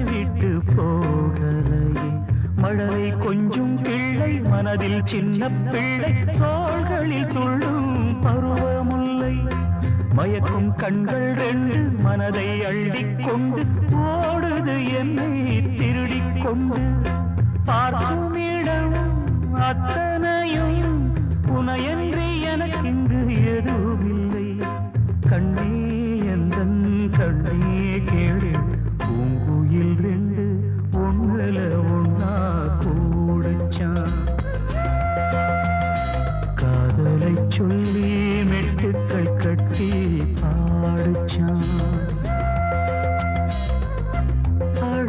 விட்டு போகலையே மழலை கொஞ்சம் பிள்ளை மனதில் சின்ன பிள்ளை தோள்களில் துள்ளும் பருவமுல்லை மயக்கும் கண்கள் ரெண்டு மனதை அள்ளிக் கொண்டு ஓடுது என்னை திருடிக் கொண்டு பார்க்கும் இடம் அத்தனையும் புனையன்றி எனக்கு இங்கு எதுவுமில்லை கண்ணே